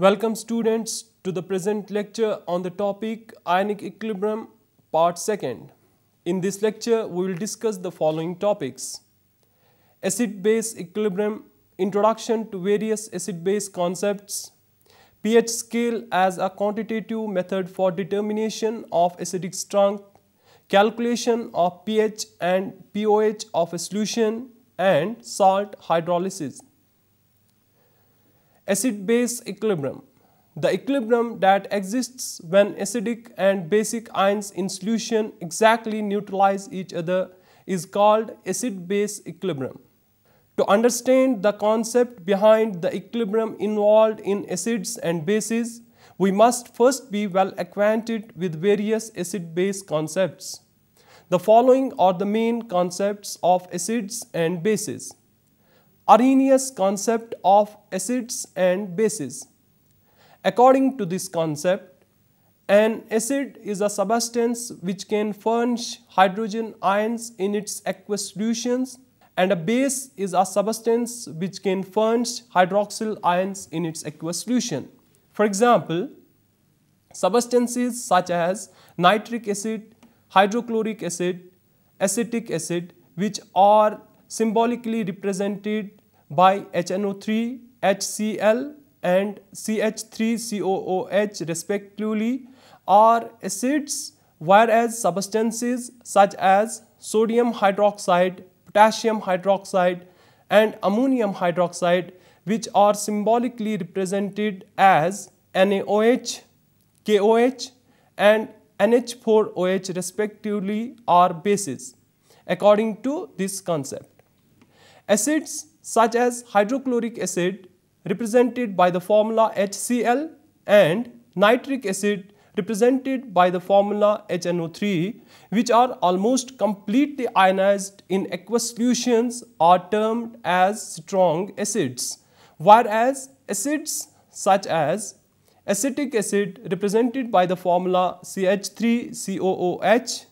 Welcome students to the present lecture on the topic Ionic Equilibrium part 2nd. In this lecture we will discuss the following topics: acid-base equilibrium, introduction to various acid-base concepts, pH scale as a quantitative method for determination of acidic strength, calculation of pH and pOH of a solution, and salt hydrolysis. Acid-base equilibrium. The equilibrium that exists when acidic and basic ions in solution exactly neutralize each other is called acid-base equilibrium. To understand the concept behind the equilibrium involved in acids and bases, we must first be well acquainted with various acid-base concepts. The following are the main concepts of acids and bases. Arrhenius concept of acids and bases. According to this concept, an acid is a substance which can furnish hydrogen ions in its aqueous solutions, and a base is a substance which can furnish hydroxyl ions in its aqueous solution. For example, substances such as nitric acid, hydrochloric acid, acetic acid, which are symbolically represented by HNO3, HCl and CH3COOH respectively, are acids, whereas substances such as sodium hydroxide, potassium hydroxide and ammonium hydroxide, which are symbolically represented as NaOH, KOH and NH4OH respectively, are bases. According to this concept, acids such as hydrochloric acid represented by the formula HCl and nitric acid represented by the formula HNO3, which are almost completely ionized in aqueous solutions, are termed as strong acids, whereas acids such as acetic acid represented by the formula CH3COOH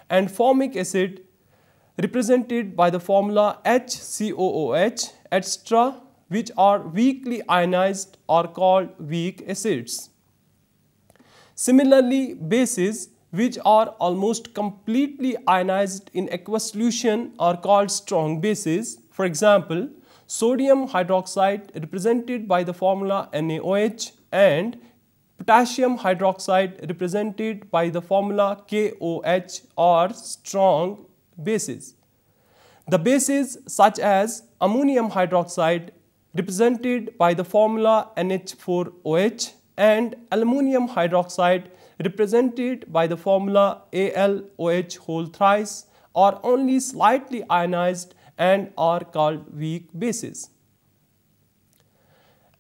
and formic acid represented by the formula HCOOH, etc., which are weakly ionized, are called weak acids. Similarly, bases which are almost completely ionized in aqueous solution are called strong bases. For example, sodium hydroxide represented by the formula NaOH and potassium hydroxide represented by the formula KOH are strong bases. The bases such as ammonium hydroxide represented by the formula NH4OH and aluminum hydroxide represented by the formula AlOH whole thrice are only slightly ionized and are called weak bases.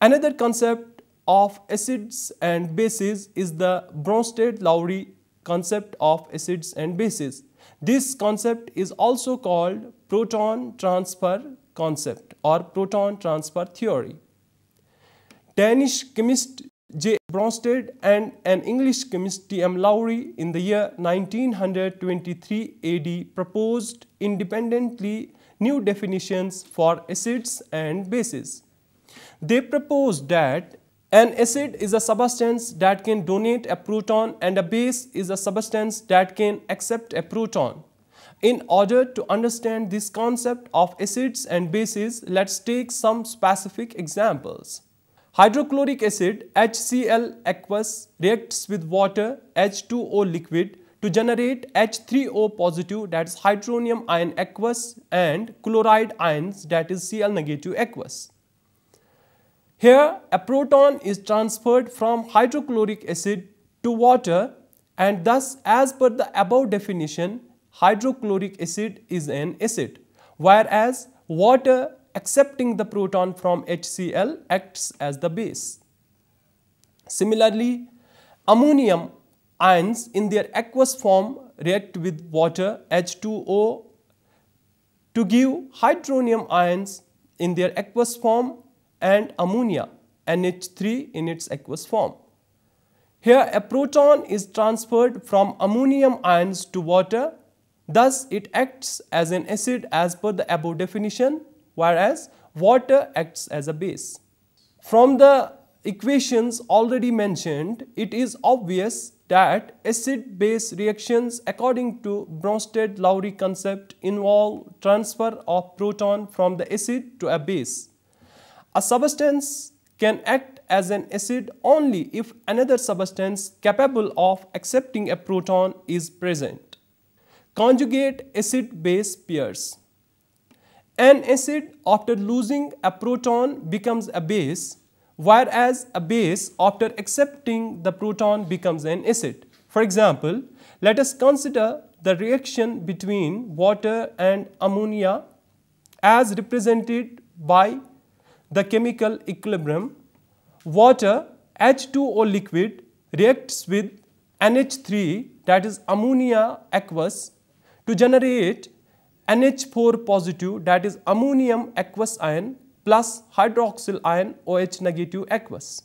Another concept of acids and bases is the Bronsted-Lowry concept of acids and bases. This concept is also called proton transfer concept or proton transfer theory. Danish chemist J. Bronsted and an English chemist T. M. Lowry in the year 1923 AD proposed independently new definitions for acids and bases. They proposed that an acid is a substance that can donate a proton and a base is a substance that can accept a proton. In order to understand this concept of acids and bases, let's take some specific examples. Hydrochloric acid HCl aqueous reacts with water H2O liquid to generate H3O positive, that is hydronium ion aqueous, and chloride ions, that is Cl negative aqueous. Here a proton is transferred from hydrochloric acid to water, and thus as per the above definition, hydrochloric acid is an acid, whereas water accepting the proton from HCl acts as the base. Similarly, ammonium ions in their aqueous form react with water H2O to give hydronium ions in their aqueous form and ammonia NH3 in its aqueous form. Here a proton is transferred from ammonium ions to water, thus it acts as an acid as per the above definition, whereas water acts as a base. From the equations already mentioned, it is obvious that acid-base reactions according to Bronsted-Lowry concept involve transfer of proton from the acid to a base. A substance can act as an acid only if another substance capable of accepting a proton is present. Conjugate acid-base pairs. An acid after losing a proton becomes a base, whereas a base after accepting the proton becomes an acid. For example, let us consider the reaction between water and ammonia as represented by the chemical equilibrium. Water H2O liquid reacts with NH3, that is ammonia aqueous, to generate NH4 positive, that is ammonium aqueous ion, plus hydroxyl ion OH negative aqueous.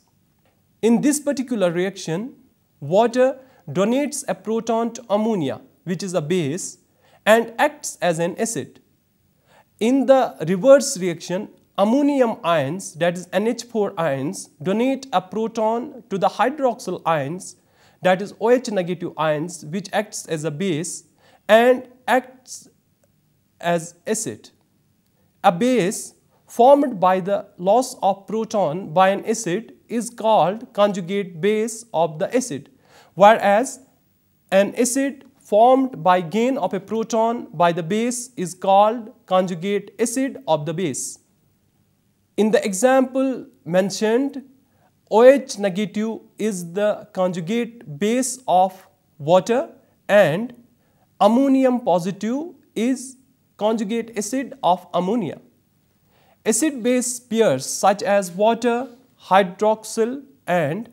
In this particular reaction, water donates a proton to ammonia, which is a base, and acts as an acid. In the reverse reaction, ammonium ions, that is NH4 ions, donate a proton to the hydroxyl ions, that is OH negative ions, which acts as a base and acts as acid. A base formed by the loss of proton by an acid is called conjugate base of the acid, whereas an acid formed by gain of a proton by the base is called conjugate acid of the base. In the example mentioned, OH negative is the conjugate base of water and ammonium positive is conjugate acid of ammonia. Acid-base pairs such as water, hydroxyl and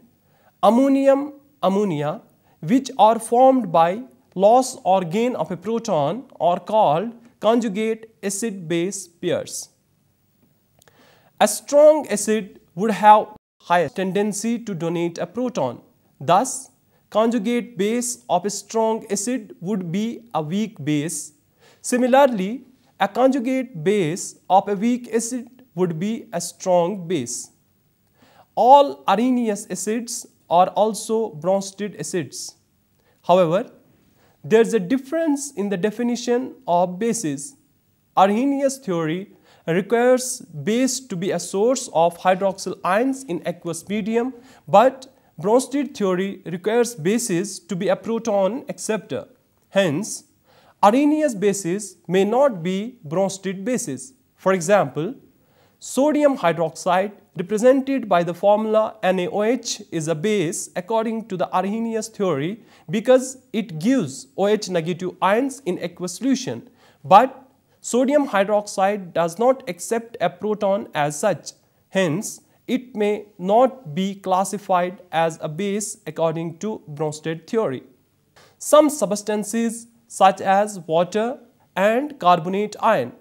ammonium, ammonia, which are formed by loss or gain of a proton, are called conjugate acid-base pairs. A strong acid would have higher tendency to donate a proton. Thus, conjugate base of a strong acid would be a weak base. Similarly, a conjugate base of a weak acid would be a strong base. All Arrhenius acids are also Bronsted acids. However, there is a difference in the definition of bases. Arrhenius theory requires base to be a source of hydroxyl ions in aqueous medium, but Bronsted theory requires bases to be a proton acceptor. Hence, Arrhenius bases may not be Bronsted bases. For example, sodium hydroxide represented by the formula NaOH is a base according to the Arrhenius theory because it gives OH negative ions in aqueous solution, but sodium hydroxide does not accept a proton as such. Hence, it may not be classified as a base according to Bronsted theory. Some substances such as water and carbonate ion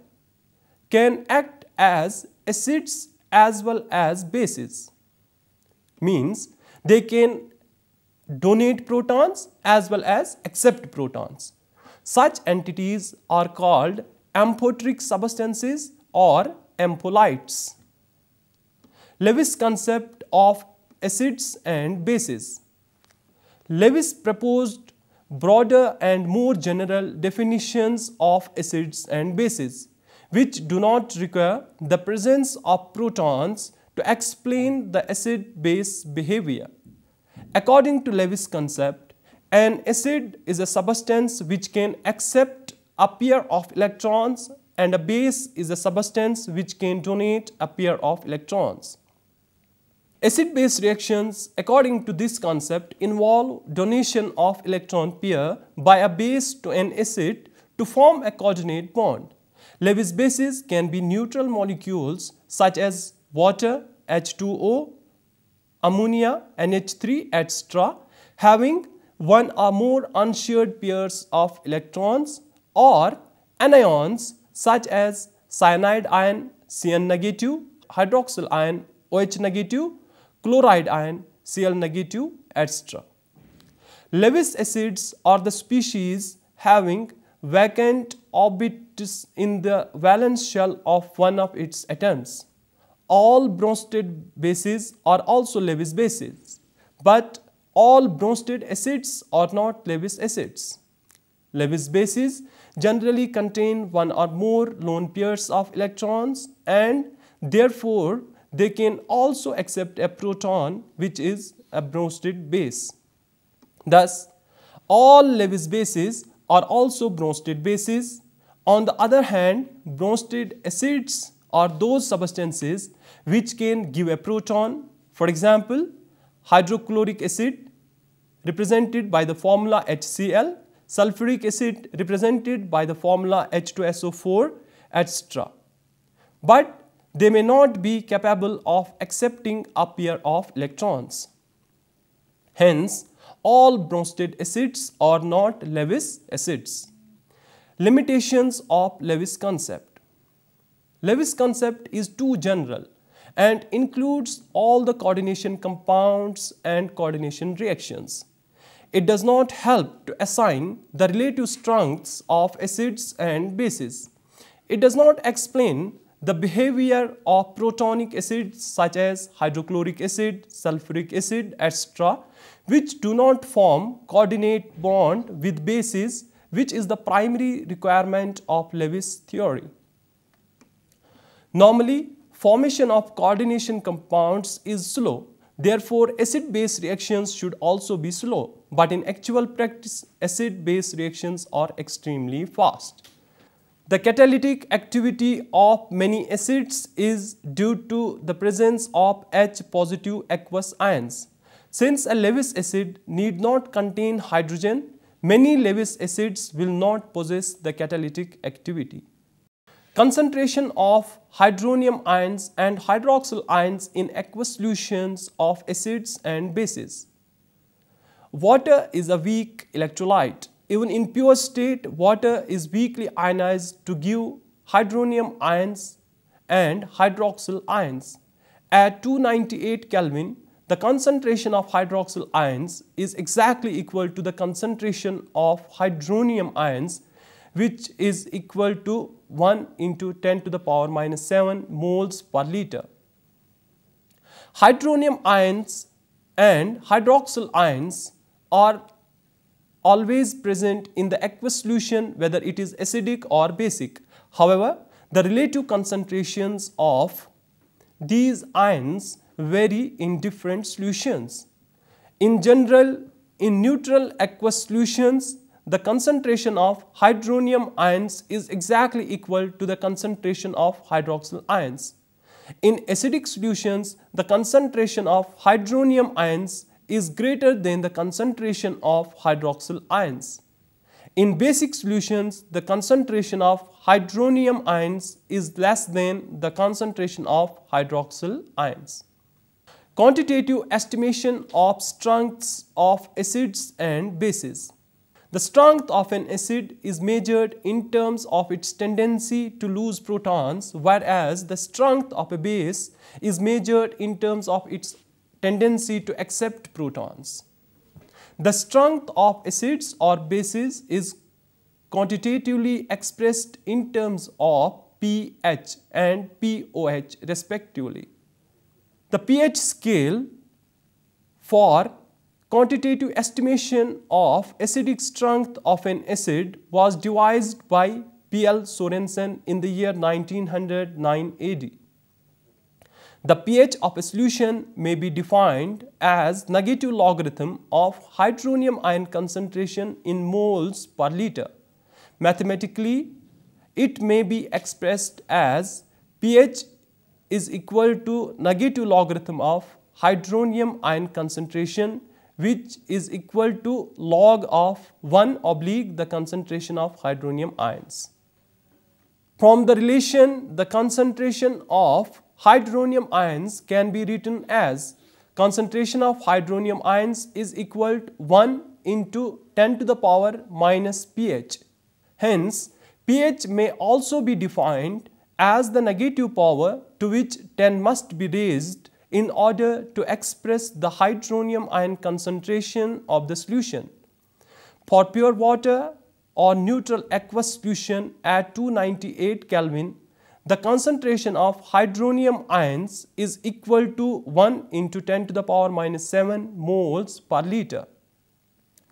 can act as acids as well as bases. Means they can donate protons as well as accept protons. Such entities are called amphoteric substances or ampholytes. Lewis' concept of acids and bases. Lewis proposed broader and more general definitions of acids and bases, which do not require the presence of protons to explain the acid-base behavior. According to Lewis' concept, an acid is a substance which can accept a pair of electrons, and a base is a substance which can donate a pair of electrons. Acid-base reactions, according to this concept, involve donation of electron pair by a base to an acid to form a coordinate bond. Lewis bases can be neutral molecules such as water, H2O, ammonia, NH3, etc., having one or more unshared pairs of electrons, or anions such as cyanide ion, Cn negative, hydroxyl ion, OH negative, chloride ion, Cl negative, etc. Lewis acids are the species having vacant orbits in the valence shell of one of its atoms. all Bronsted bases are also Lewis bases, but all Bronsted acids are not Lewis acids. Lewis bases generally contain one or more lone pairs of electrons, and therefore they can also accept a proton, which is a Bronsted base. Thus, all Lewis bases are also Bronsted bases. On the other hand, Bronsted acids are those substances which can give a proton. For example, hydrochloric acid represented by the formula HCl, sulfuric acid represented by the formula H2SO4, etc. But they may not be capable of accepting a pair of electrons. Hence, all Bronsted acids are not Lewis acids. Limitations of Lewis concept. Lewis concept is too general and includes all the coordination compounds and coordination reactions. It does not help to assign the relative strengths of acids and bases. It does not explain the behavior of protonic acids such as hydrochloric acid, sulfuric acid, etc., which do not form coordinate bond with bases, which is the primary requirement of Lewis theory. Normally, formation of coordination compounds is slow. Therefore, acid-base reactions should also be slow. But in actual practice, acid-base reactions are extremely fast. The catalytic activity of many acids is due to the presence of H-positive aqueous ions. Since a Lewis acid need not contain hydrogen, many Lewis acids will not possess the catalytic activity. Concentration of hydronium ions and hydroxyl ions in aqueous solutions of acids and bases. Water is a weak electrolyte. Even in pure state, water is weakly ionized to give hydronium ions and hydroxyl ions. At 298 Kelvin, the concentration of hydroxyl ions is exactly equal to the concentration of hydronium ions, which is equal to 1 into 10 to the power minus 7 moles per liter. Hydronium ions and hydroxyl ions are always present in the aqueous solution, whether it is acidic or basic. However, the relative concentrations of these ions vary in different solutions. In general, in neutral aqueous solutions, the concentration of hydronium ions is exactly equal to the concentration of hydroxyl ions. In acidic solutions, the concentration of hydronium ions is greater than the concentration of hydroxyl ions. In basic solutions, the concentration of hydronium ions is less than the concentration of hydroxyl ions. Quantitative estimation of strengths of acids and bases. The strength of an acid is measured in terms of its tendency to lose protons, whereas the strength of a base is measured in terms of its tendency to accept protons. The strength of acids or bases is quantitatively expressed in terms of pH and pOH respectively. The pH scale for quantitative estimation of acidic strength of an acid was devised by P.L. Sorensen in the year 1909 AD. The pH of a solution may be defined as negative logarithm of hydronium ion concentration in moles per liter. Mathematically, it may be expressed as pH is equal to negative logarithm of hydronium ion concentration, which is equal to log of 1 oblique the concentration of hydronium ions. From the relation, the concentration of hydronium ions can be written as concentration of hydronium ions is equal to 1 into 10 to the power minus pH. Hence, pH may also be defined as the negative power to which 10 must be raised in order to express the hydronium ion concentration of the solution. For pure water or neutral aqueous solution at 298 Kelvin, the concentration of hydronium ions is equal to 1 into 10 to the power minus 7 moles per liter.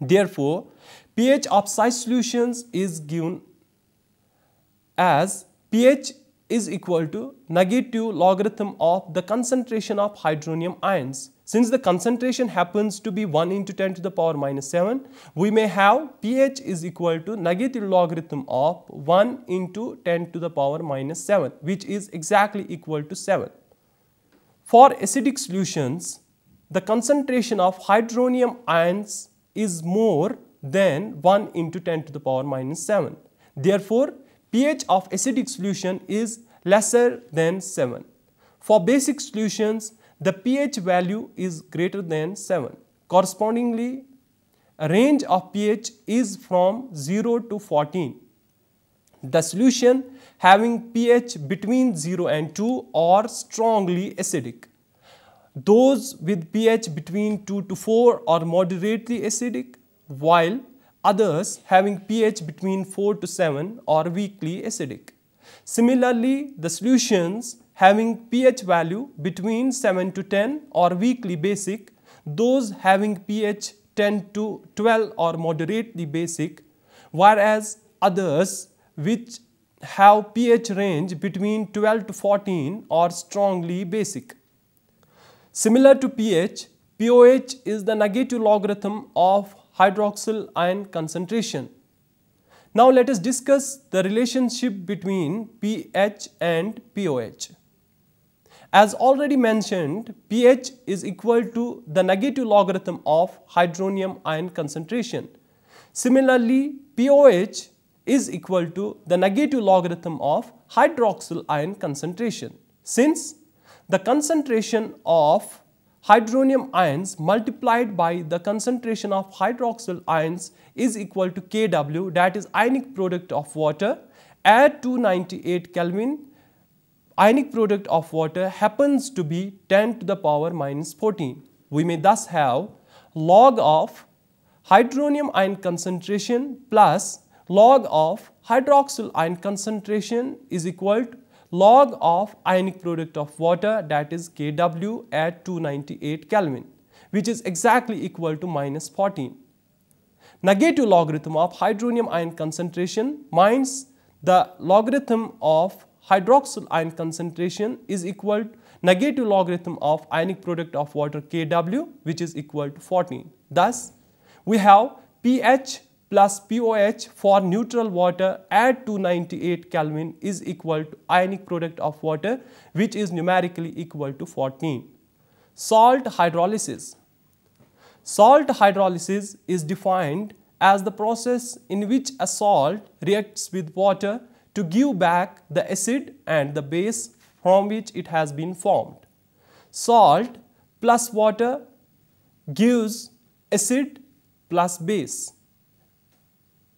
Therefore, pH of such solutions is given as pH is equal to negative logarithm of the concentration of hydronium ions. Since the concentration happens to be 1 into 10 to the power minus 7, we may have pH is equal to negative logarithm of 1 into 10 to the power minus 7, which is exactly equal to 7. For acidic solutions, the concentration of hydronium ions is more than 1 into 10 to the power minus 7. Therefore, pH of acidic solution is lesser than 7. For basic solutions, the pH value is greater than 7. Correspondingly, a range of pH is from 0 to 14. The solution having pH between 0 and 2 are strongly acidic. Those with pH between 2 to 4 are moderately acidic, while others having pH between 4 to 7 are weakly acidic. Similarly, the solutions having pH value between 7 to 10 are weakly basic. Those having pH 10 to 12 are moderately basic, whereas others which have pH range between 12 to 14 are strongly basic. Similar to pH, pOH is the negative logarithm of hydroxyl ion concentration. Now let us discuss the relationship between pH and pOH. As already mentioned, pH is equal to the negative logarithm of hydronium ion concentration. Similarly, pOH is equal to the negative logarithm of hydroxyl ion concentration. Since the concentration of hydronium ions multiplied by the concentration of hydroxyl ions is equal to Kw, that is ionic product of water, at 298 Kelvin. Ionic product of water happens to be 10 to the power minus 14. We may thus have log of hydronium ion concentration plus log of hydroxyl ion concentration is equal to log of ionic product of water, that is Kw at 298 Kelvin, which is exactly equal to minus 14. Negative logarithm of hydronium ion concentration minus the logarithm of hydroxyl ion concentration is equal to negative logarithm of ionic product of water Kw, which is equal to 14. Thus, we have pH plus pOH for neutral water at 298 Kelvin is equal to ionic product of water, which is numerically equal to 14. Salt hydrolysis. Salt hydrolysis is defined as the process in which a salt reacts with water to give back the acid and the base from which it has been formed. Salt plus water gives acid plus base.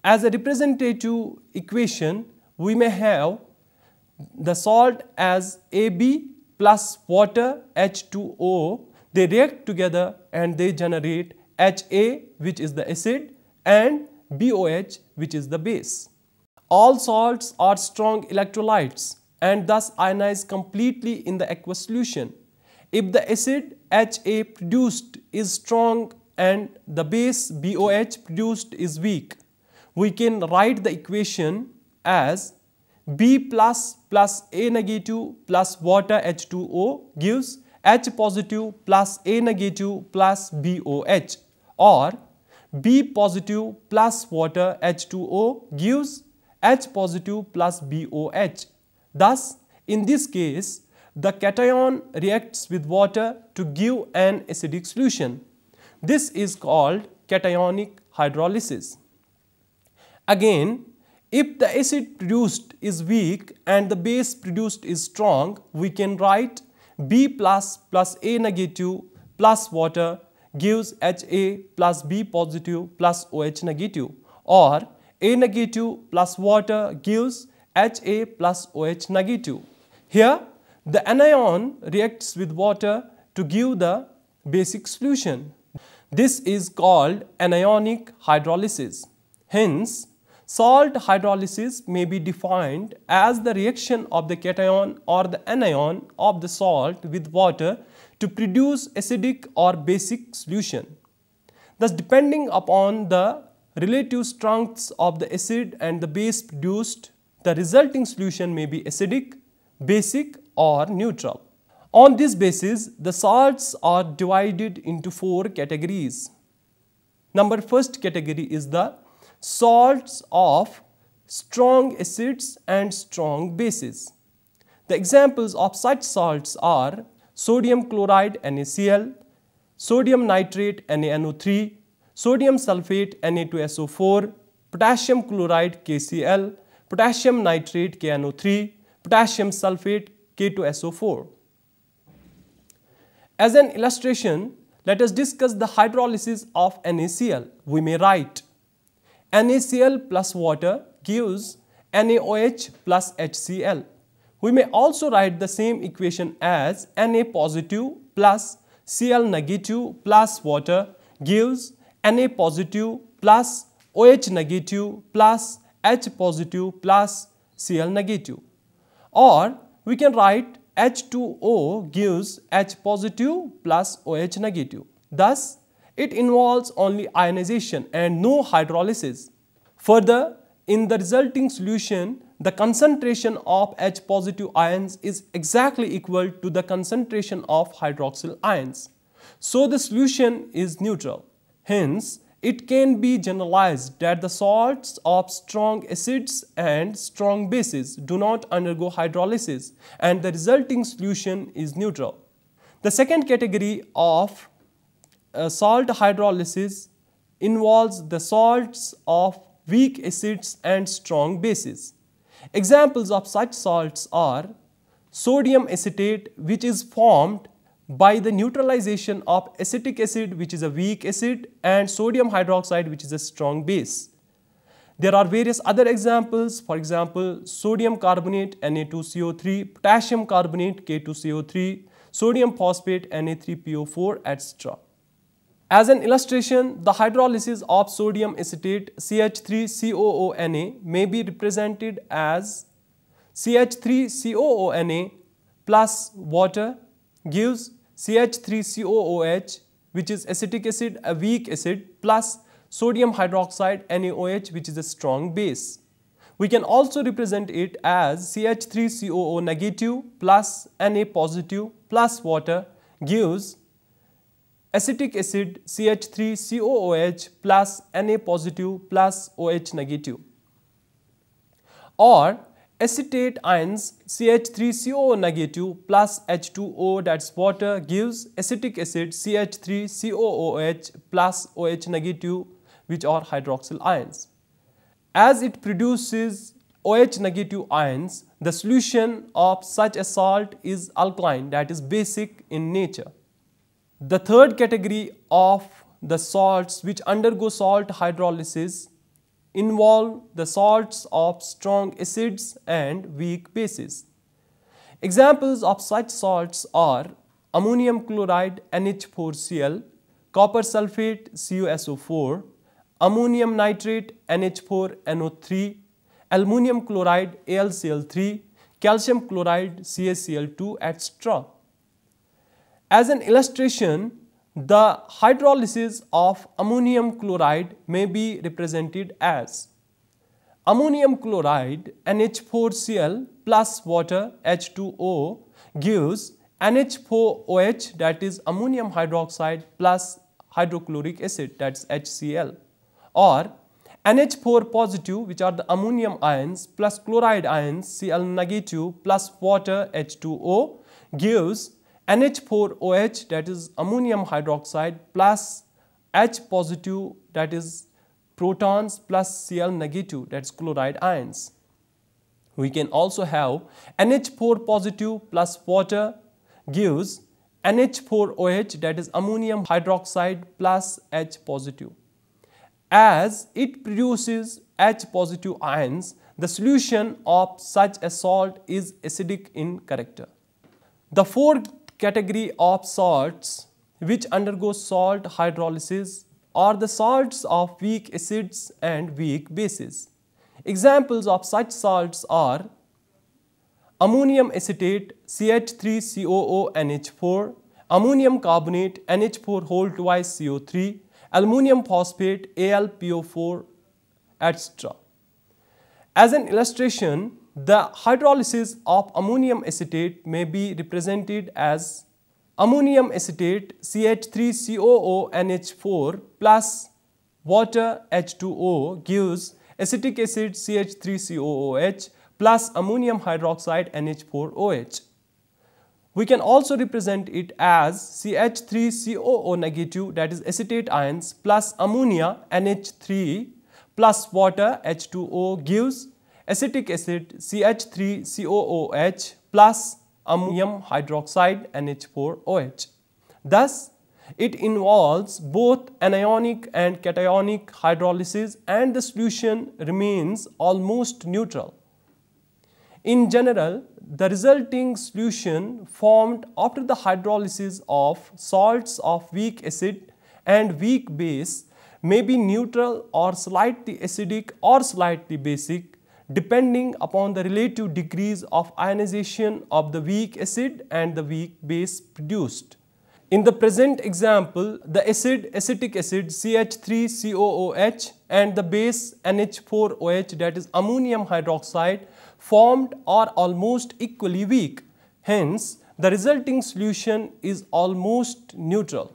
As a representative equation, we may have the salt as AB plus water H2O. They react together and they generate HA, which is the acid, and BOH, which is the base. All salts are strong electrolytes and thus ionize completely in the aqueous solution. If the acid HA produced is strong and the base BOH produced is weak, we can write the equation as B plus A negative plus water H2O gives H positive plus A negative plus BOH, or B positive plus water H2O gives H positive plus BOH. Thus, in this case, the cation reacts with water to give an acidic solution. This is called cationic hydrolysis. Again, if the acid produced is weak and the base produced is strong, we can write B plus A negative plus water gives HA plus B positive plus OH negative, or A negative plus water gives HA plus OH negative. Here, the anion reacts with water to give the basic solution. This is called anionic hydrolysis. Hence, Salt hydrolysis may be defined as the reaction of the cation or the anion of the salt with water to produce acidic or basic solution. Thus, depending upon the relative strengths of the acid and the base produced, the resulting solution may be acidic, basic or neutral. On this basis, the salts are divided into 4 categories. First category is the salts of strong acids and strong bases. The examples of such salts are sodium chloride NaCl, sodium nitrate NaNO3, sodium sulfate Na2SO4, potassium chloride KCl, potassium nitrate KNO3, potassium sulfate K2SO4. As an illustration, let us discuss the hydrolysis of NaCl. We may write NaCl plus water gives NaOH plus HCl. We may also write the same equation as Na positive plus Cl negative plus water gives Na positive plus OH negative plus H positive plus Cl negative. Or we can write H2O gives H positive plus OH negative. Thus, it involves only ionization and no hydrolysis. Further, in the resulting solution, the concentration of H positive ions is exactly equal to the concentration of hydroxyl ions. So, the solution is neutral. Hence, it can be generalized that the salts of strong acids and strong bases do not undergo hydrolysis and the resulting solution is neutral. The second category of salt hydrolysis involves the salts of weak acids and strong bases. Examples of such salts are sodium acetate, which is formed by the neutralization of acetic acid, which is a weak acid, and sodium hydroxide, which is a strong base. There are various other examples, for example, sodium carbonate Na2CO3, potassium carbonate K2CO3, sodium phosphate Na3PO4, etc. As an illustration, the hydrolysis of sodium acetate CH3COONA may be represented as CH3COONA plus water gives CH3COOH, which is acetic acid, a weak acid, plus sodium hydroxide NaOH, which is a strong base. We can also represent it as CH3COO negative plus Na positive plus water gives acetic acid CH3COOH plus Na positive plus OH negative. Or acetate ions CH3COO negative plus H2O, that's water, gives acetic acid CH3COOH plus OH negative, which are hydroxyl ions. As it produces OH negative ions, the solution of such a salt is alkaline, that is basic in nature. The third category of the salts which undergo salt hydrolysis involve the salts of strong acids and weak bases. Examples of such salts are ammonium chloride NH4Cl, copper sulfate CuSO4, ammonium nitrate NH4NO3, aluminum chloride AlCl3, calcium chloride CaCl2, etc. As an illustration, the hydrolysis of ammonium chloride may be represented as ammonium chloride NH4Cl plus water H2O gives NH4OH, that is ammonium hydroxide plus hydrochloric acid, that is HCl, or NH4 positive, which are the ammonium ions, plus chloride ions Cl negative plus water H2O gives NH4OH, that is ammonium hydroxide, plus H positive, that is protons, plus Cl negative, that is chloride ions. We can also have NH4 positive plus water gives NH4OH, that is ammonium hydroxide plus H positive. As it produces H positive ions, the solution of such a salt is acidic in character. The fourth category of salts which undergo salt hydrolysis are the salts of weak acids and weak bases. Examples of such salts are ammonium acetate CH3COONH4, ammonium carbonate NH4 whole twice CO3, aluminum phosphate AlPO4, etc. As an illustration, the hydrolysis of ammonium acetate may be represented as ammonium acetate CH3COONH4 plus water H2O gives acetic acid CH3COOH plus ammonium hydroxide NH4OH. We can also represent it as CH3COO negative, that is acetate ions, plus ammonia NH3 plus water H2O gives acetic acid CH3COOH plus ammonium hydroxide NH4OH. Thus, it involves both anionic and cationic hydrolysis and the solution remains almost neutral. In general, the resulting solution formed after the hydrolysis of salts of weak acid and weak base may be neutral or slightly acidic or slightly basic, depending upon the relative degrees of ionization of the weak acid and the weak base produced. In the present example, the acid acetic acid CH3COOH and the base NH4OH, that is ammonium hydroxide, formed are almost equally weak. Hence, the resulting solution is almost neutral.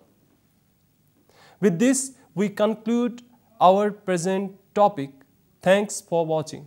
With this, we conclude our present topic. Thanks for watching.